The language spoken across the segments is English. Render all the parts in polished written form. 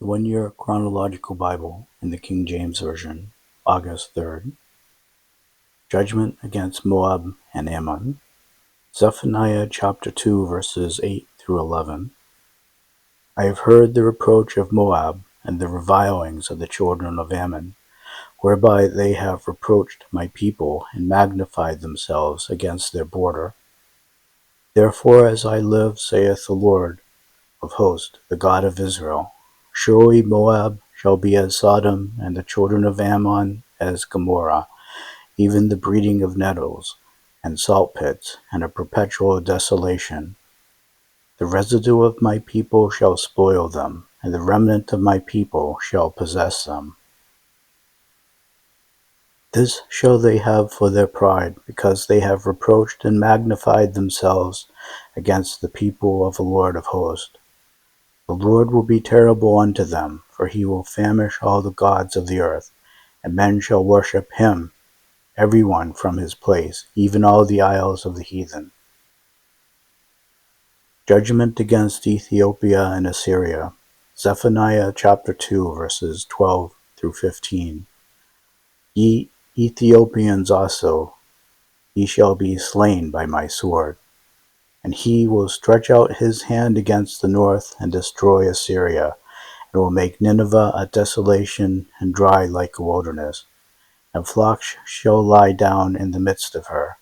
The 1-Year Chronological Bible in the King James Version, August 3rd. Judgment against Moab and Ammon. Zephaniah chapter 2 verses 8 through 11. I have heard the reproach of Moab and the revilings of the children of Ammon, whereby they have reproached my people and magnified themselves against their border. Therefore, as I live, saith the Lord of hosts, the God of Israel, surely Moab shall be as Sodom, and the children of Ammon as Gomorrah, even the breeding of nettles, and salt pits, and a perpetual desolation. The residue of my people shall spoil them, and the remnant of my people shall possess them. This shall they have for their pride, because they have reproached and magnified themselves against the people of the Lord of hosts. The Lord will be terrible unto them, for he will famish all the gods of the earth, and men shall worship him, every one from his place, even all the isles of the heathen. Judgment against Ethiopia and Assyria. Zephaniah chapter 2 verses 12 through 15. Ye Ethiopians also, ye shall be slain by my sword. And he will stretch out his hand against the north and destroy Assyria, and will make Nineveh a desolation and dry like a wilderness, and flocks shall lie down in the midst of her.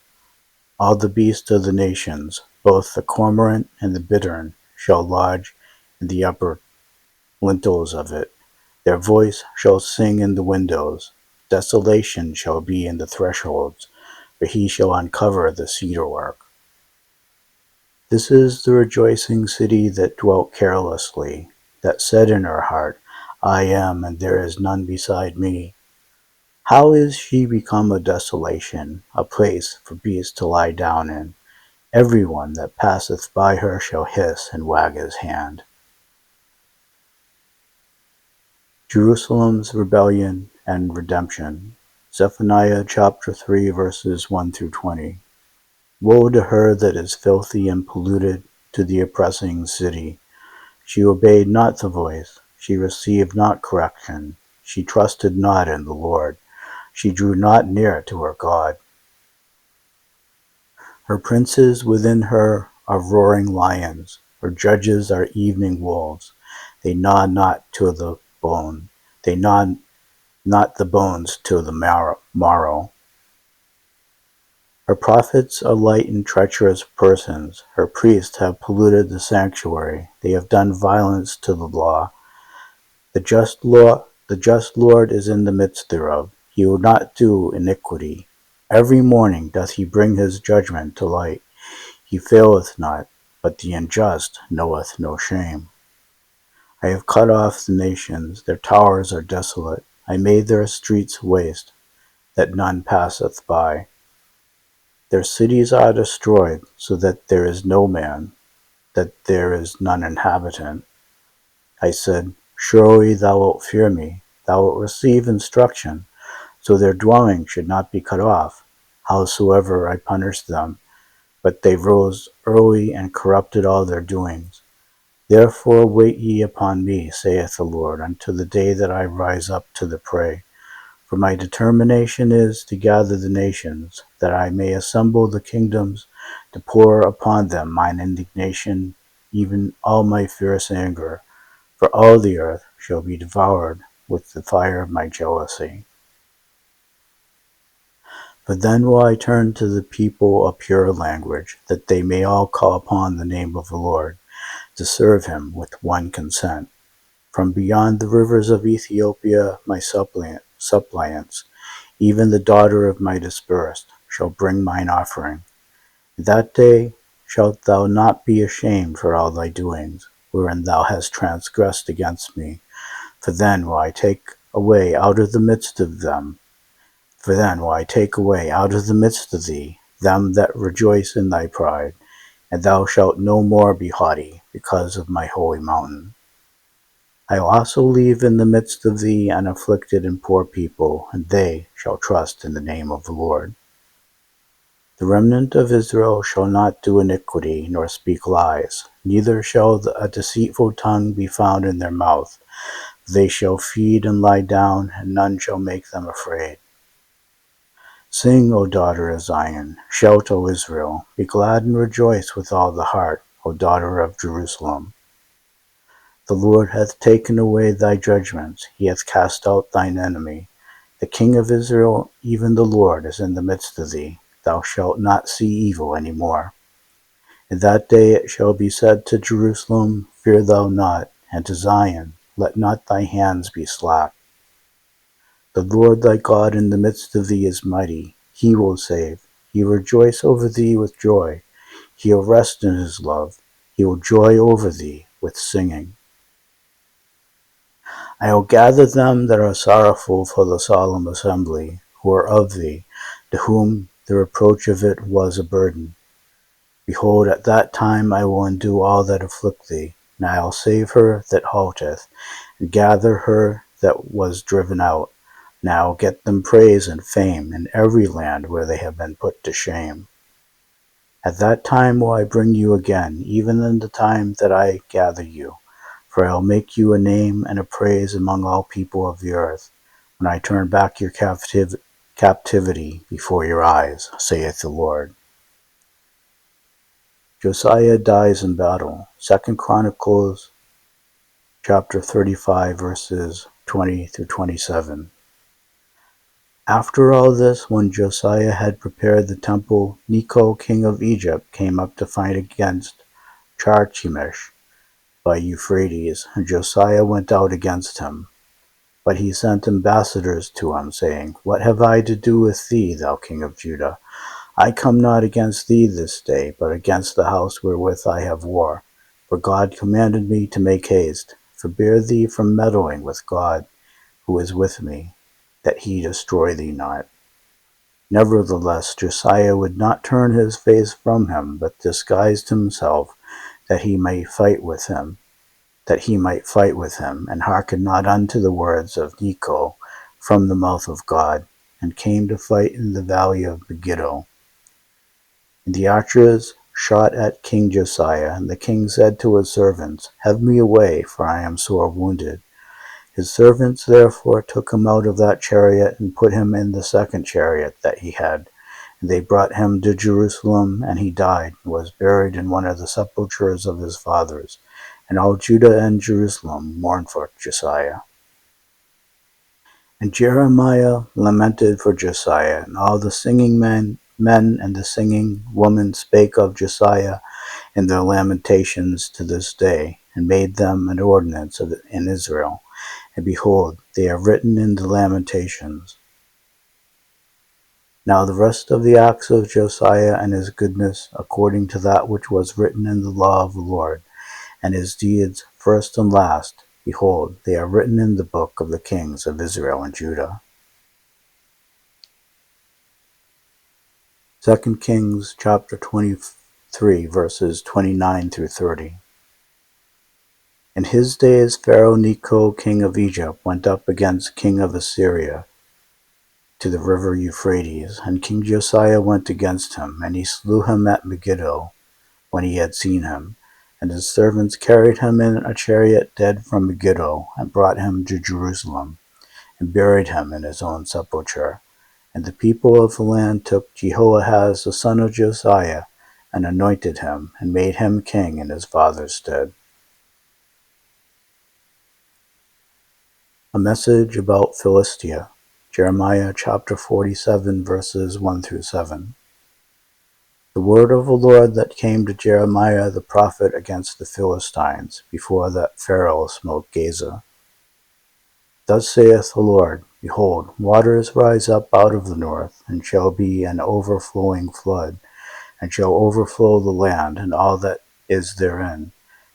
All the beasts of the nations, both the cormorant and the bittern, shall lodge in the upper lintels of it. Their voice shall sing in the windows. Desolation shall be in the thresholds, for he shall uncover the cedar work. This is the rejoicing city that dwelt carelessly, that said in her heart, I am, and there is none beside me. How is she become a desolation, a place for beasts to lie down in? Every one that passeth by her shall hiss and wag his hand. Jerusalem's rebellion and redemption. Zephaniah chapter 3 verses 1 through 20. Woe to her that is filthy and polluted, to the oppressing city. She obeyed not the voice, she received not correction, she trusted not in the Lord, she drew not near to her God. Her princes within her are roaring lions, her judges are evening wolves. They gnaw not to the bone, they gnaw not the bones to the marrow. Her prophets are light and treacherous persons. Her priests have polluted the sanctuary. They have done violence to the law. The just Lord is in the midst thereof. He will not do iniquity. Every morning doth he bring his judgment to light. He faileth not, but the unjust knoweth no shame. I have cut off the nations, their towers are desolate. I made their streets waste, that none passeth by. Their cities are destroyed, so that there is no man, that there is none inhabitant. I said, Surely thou wilt fear me, thou wilt receive instruction, so their dwelling should not be cut off, howsoever I punished them. But they rose early and corrupted all their doings. Therefore wait ye upon me, saith the Lord, unto the day that I rise up to the prey. For my determination is to gather the nations, that I may assemble the kingdoms, to pour upon them mine indignation, even all my fierce anger. For all the earth shall be devoured with the fire of my jealousy. But then will I turn to the people a pure language, that they may all call upon the name of the Lord, to serve him with one consent. From beyond the rivers of Ethiopia my suppliants, even the daughter of my dispersed, shall bring mine offering. That day shalt thou not be ashamed for all thy doings, wherein thou hast transgressed against me. For then will I take away out of the midst of them, for then will I take away out of the midst of thee them that rejoice in thy pride, and thou shalt no more be haughty because of my holy mountain. I will also leave in the midst of thee an afflicted and poor people, and they shall trust in the name of the Lord. The remnant of Israel shall not do iniquity, nor speak lies, neither shall a deceitful tongue be found in their mouth. They shall feed and lie down, and none shall make them afraid. Sing, O daughter of Zion, shout, O Israel, be glad and rejoice with all the heart, O daughter of Jerusalem. The Lord hath taken away thy judgments, he hath cast out thine enemy. The King of Israel, even the Lord, is in the midst of thee. Thou shalt not see evil any more. In that day it shall be said to Jerusalem, fear thou not, and to Zion, let not thy hands be slack. The Lord thy God in the midst of thee is mighty, he will save. He will rejoice over thee with joy. He will rest in his love. He will joy over thee with singing. I will gather them that are sorrowful for the solemn assembly, who are of thee, to whom the reproach of it was a burden. Behold, at that time I will undo all that afflict thee, and I will save her that halteth, and gather her that was driven out. And I will get them praise and fame in every land where they have been put to shame. At that time will I bring you again, even in the time that I gather you. For I will make you a name and a praise among all people of the earth, when I turn back your captivity before your eyes, saith the Lord. Josiah dies in battle. 2 Chronicles chapter 35, verses 20 through 27. After all this, when Josiah had prepared the temple, Necho king of Egypt came up to fight against Carchemish by Euphrates, and Josiah went out against him. But he sent ambassadors to him, saying, What have I to do with thee, thou king of Judah? I come not against thee this day, but against the house wherewith I have war. For God commanded me to make haste. Forbear thee from meddling with God, who is with me, that he destroy thee not. Nevertheless, Josiah would not turn his face from him, but disguised himself, that he might fight with him, and hearkened not unto the words of Necho from the mouth of God, and came to fight in the valley of Megiddo. And the archers shot at King Josiah, and the king said to his servants, Have me away, for I am sore wounded. His servants therefore took him out of that chariot, and put him in the second chariot that he had. And they brought him to Jerusalem, and he died, and was buried in one of the sepulchres of his fathers. And all Judah and Jerusalem mourned for Josiah. And Jeremiah lamented for Josiah, and all the singing men and the singing women spake of Josiah in their lamentations to this day, and made them an ordinance in Israel. And behold, they are written in the lamentations. Now the rest of the acts of Josiah and his goodness, according to that which was written in the law of the Lord, and his deeds, first and last, behold, they are written in the book of the kings of Israel and Judah. 2 Kings chapter 23, verses 29 through 30. In his days Pharaoh Necho king of Egypt went up against king of Assyria to the river Euphrates, and King Josiah went against him, and he slew him at Megiddo when he had seen him. And his servants carried him in a chariot dead from Megiddo, and brought him to Jerusalem, and buried him in his own sepulchre. And the people of the land took Jehoahaz the son of Josiah, and anointed him, and made him king in his father's stead. A message about Philistia. Jeremiah chapter 47, verses 1 through 7. The word of the Lord that came to Jeremiah the prophet against the Philistines, before that Pharaoh smote Gaza. Thus saith the Lord, Behold, waters rise up out of the north, and shall be an overflowing flood, and shall overflow the land, and all that is therein,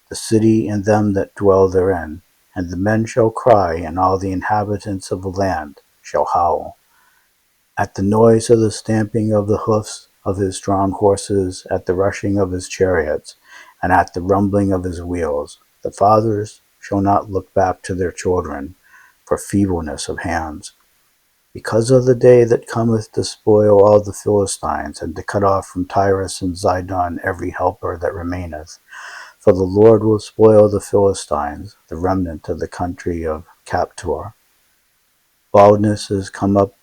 the city and them that dwell therein. And the men shall cry, and all the inhabitants of the land shall howl. At the noise of the stamping of the hoofs of his strong horses, at the rushing of his chariots, and at the rumbling of his wheels, the fathers shall not look back to their children for feebleness of hands. Because of the day that cometh to spoil all the Philistines, and to cut off from Tyrus and Zidon every helper that remaineth. For the Lord will spoil the Philistines, the remnant of the country of Captor. Baldness is come up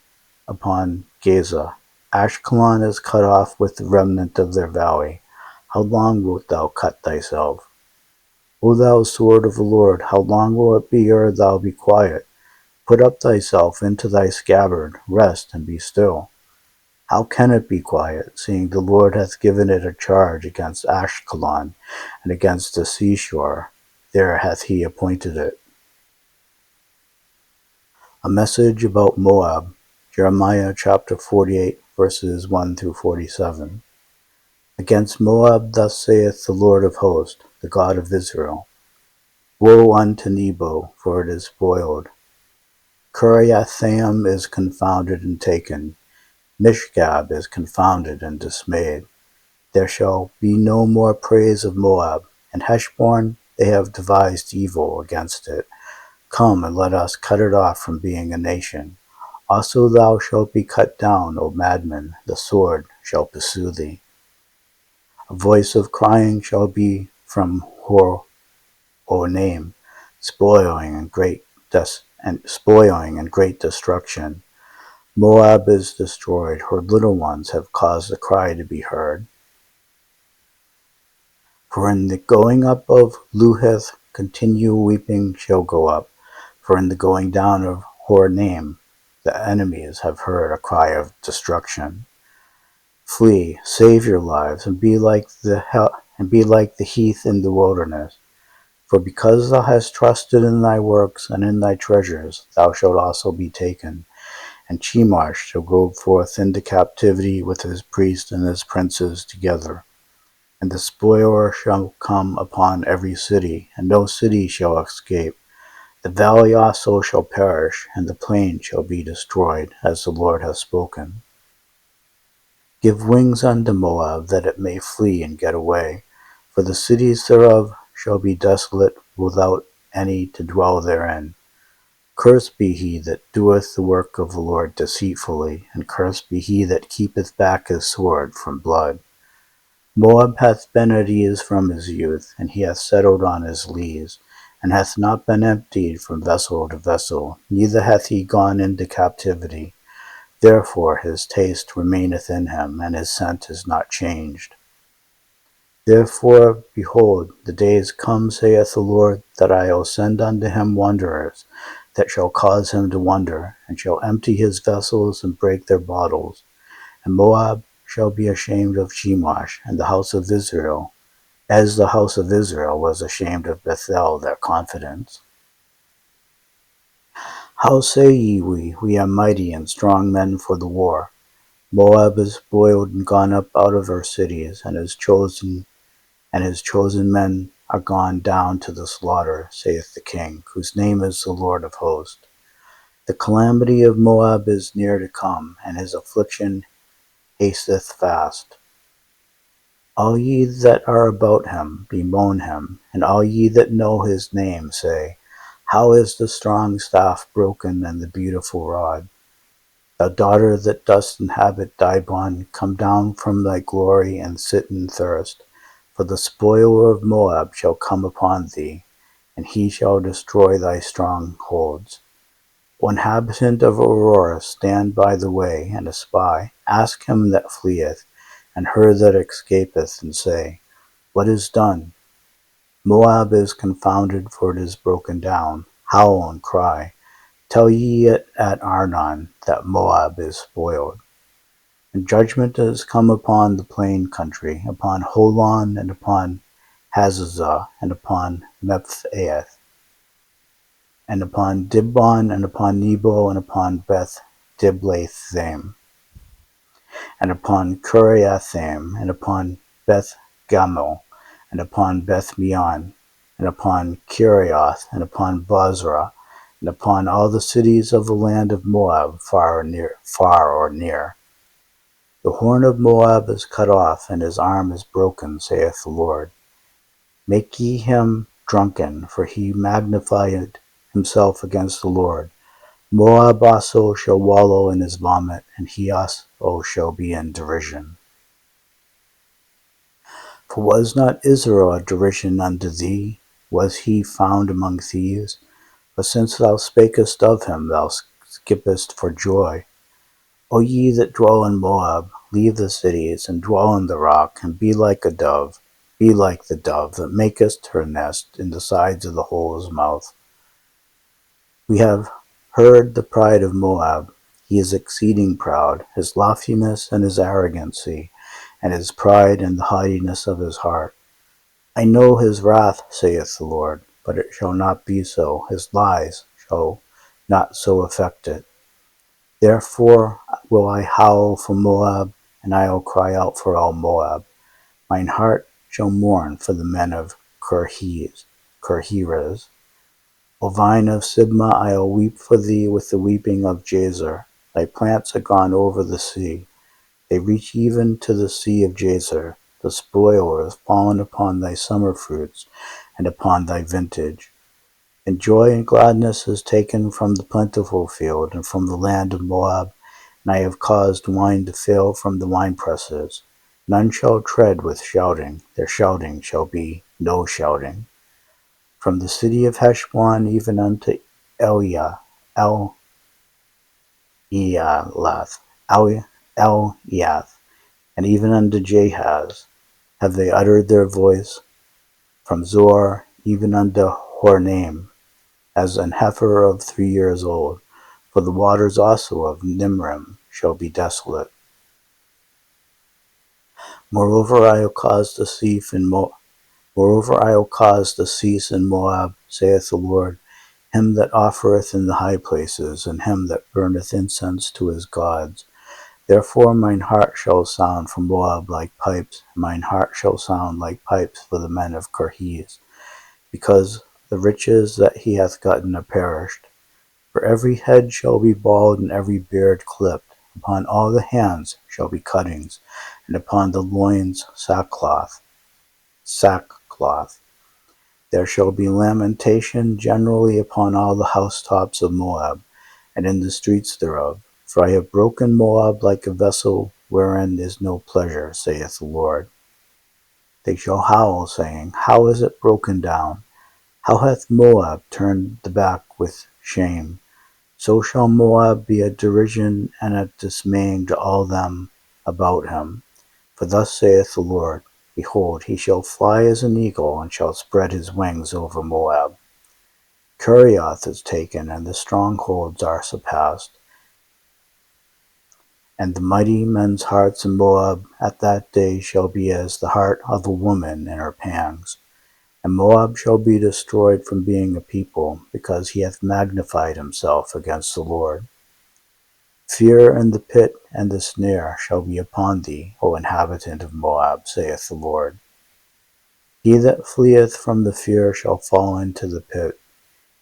upon Gaza. Ashkelon is cut off with the remnant of their valley. How long wilt thou cut thyself? O thou sword of the Lord, how long will it be ere thou be quiet? Put up thyself into thy scabbard, rest and be still. How can it be quiet, seeing the Lord hath given it a charge against Ashkelon, and against the seashore? There hath he appointed it. A message about Moab. Jeremiah chapter 48, verses 1 through 47. Against Moab thus saith the Lord of hosts, the God of Israel. Woe unto Nebo, for it is spoiled. Kiriathaim is confounded and taken. Mishgab is confounded and dismayed. There shall be no more praise of Moab. And Heshbon, they have devised evil against it. Come, and let us cut it off from being a nation. Also thou shalt be cut down, O madman, the sword shall pursue thee. A voice of crying shall be from Hor, O name, spoiling and great destruction. Moab is destroyed, her little ones have caused the cry to be heard. For in the going up of Luhith, continual weeping shall go up. For in the going down of Horonaim, the enemies have heard a cry of destruction. Flee, save your lives, and be like the heath in the wilderness. For because thou hast trusted in thy works and in thy treasures, thou shalt also be taken. And Chemosh shall go forth into captivity with his priests and his princes together. And the spoiler shall come upon every city, and no city shall escape. The valley also shall perish, and the plain shall be destroyed, as the Lord hath spoken. Give wings unto Moab, that it may flee and get away. For the cities thereof shall be desolate, without any to dwell therein. Cursed be he that doeth the work of the Lord deceitfully, and cursed be he that keepeth back his sword from blood. Moab hath been at ease from his youth, and he hath settled on his lees, and hath not been emptied from vessel to vessel, neither hath he gone into captivity. Therefore his taste remaineth in him, and his scent is not changed. Therefore, behold, the days come, saith the Lord, that I will send unto him wanderers, that shall cause him to wonder, and shall empty his vessels and break their bottles. And Moab shall be ashamed of Chemosh, and the house of Israel, as the house of Israel was ashamed of Bethel, their confidence. How say ye we are mighty and strong men for the war? Moab is spoiled and gone up out of her cities, and his chosen men are gone down to the slaughter, saith the King, whose name is the Lord of hosts. The calamity of Moab is near to come, and his affliction hasteth fast. All ye that are about him bemoan him, and all ye that know his name say, How is the strong staff broken, and the beautiful rod? Thou daughter that dost inhabit Dibon, come down from thy glory, and sit in thirst. For the spoiler of Moab shall come upon thee, and he shall destroy thy strongholds. O inhabitant of Aurora, stand by the way, and espy. Ask him that fleeth, and her that escapeth, and say, What is done? Moab is confounded, for it is broken down. Howl and cry. Tell ye it at Arnon, that Moab is spoiled. And judgment is come upon the plain country, upon Holon, and upon Hazazah, and upon Mephaath, and upon Dibon, and upon Nebo, and upon Beth Diblathaim, and upon Kiriathaim, and upon Beth Gamel, and upon Beth Meon, and upon Kirioth, and upon Bozrah, and upon all the cities of the land of Moab, far or near. The horn of Moab is cut off, and his arm is broken, saith the Lord. Make ye him drunken, for he magnified himself against the Lord. Moab also shall wallow in his vomit, and he also shall be in derision. For was not Israel a derision unto thee? Was he found among thieves? But since thou spakest of him, thou skippest for joy. O ye that dwell in Moab, leave the cities, and dwell in the rock, and be like a dove. Be like the dove that maketh her nest in the sides of the hole's mouth. We have heard the pride of Moab. He is exceeding proud, his loftiness and his arrogancy, and his pride and the haughtiness of his heart. I know his wrath, saith the Lord, but it shall not be so. His lies shall not so affect it. Therefore will I howl for Moab, and I will cry out for all Moab. Mine heart shall mourn for the men of Kirhez. O vine of Sibmah, I will weep for thee with the weeping of Jazer. Thy plants are gone over the sea. They reach even to the sea of Jazer. The spoil is fallen upon thy summer fruits, and upon thy vintage. And joy and gladness is taken from the plentiful field, and from the land of Moab, and I have caused wine to fail from the winepresses. None shall tread with shouting, their shouting shall be no shouting. From the city of Heshbon even unto Eliah, Eliath, and even unto Jahaz, have they uttered their voice. From Zor even unto Hornaim, as an heifer of 3 years old. For the waters also of Nimrim shall be desolate. Moreover I will cause to cease in Moab, saith the Lord, him that offereth in the high places, and him that burneth incense to his gods. Therefore mine heart shall sound for Moab like pipes, and mine heart shall sound like pipes for the men of Kirhez, because the riches that he hath gotten are perished. For every head shall be bald, and every beard clipped. Upon all the hands shall be cuttings, and upon the loins sackcloth. There shall be lamentation generally upon all the housetops of Moab, and in the streets thereof. For I have broken Moab like a vessel wherein is no pleasure, saith the Lord. They shall howl, saying, How is it broken down? How hath Moab turned the back with shame? So shall Moab be a derision and a dismaying to all them about him. For thus saith the Lord, Behold, he shall fly as an eagle, and shall spread his wings over Moab. Kerioth is taken, and the strongholds are surpassed. And the mighty men's hearts in Moab at that day shall be as the heart of a woman in her pangs. And Moab shall be destroyed from being a people, because he hath magnified himself against the Lord. Fear and the pit and the snare shall be upon thee, O inhabitant of Moab, saith the Lord. He that fleeth from the fear shall fall into the pit,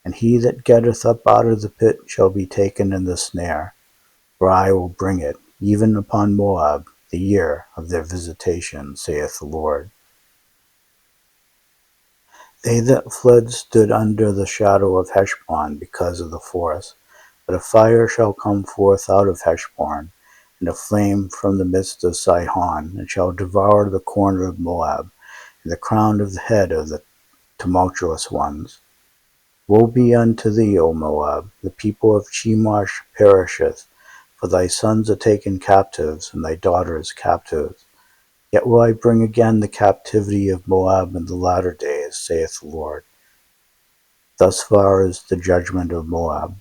and he that getteth up out of the pit shall be taken in the snare. For I will bring it, even upon Moab, the year of their visitation, saith the Lord. They that fled stood under the shadow of Heshbon because of the forest. But a fire shall come forth out of Heshbon, and a flame from the midst of Sihon, and shall devour the corner of Moab, and the crown of the head of the tumultuous ones. Woe be unto thee, O Moab! The people of Chemosh perisheth, for thy sons are taken captives, and thy daughters captives. Yet will I bring again the captivity of Moab in the latter days, saith the Lord. Thus far is the judgment of Moab.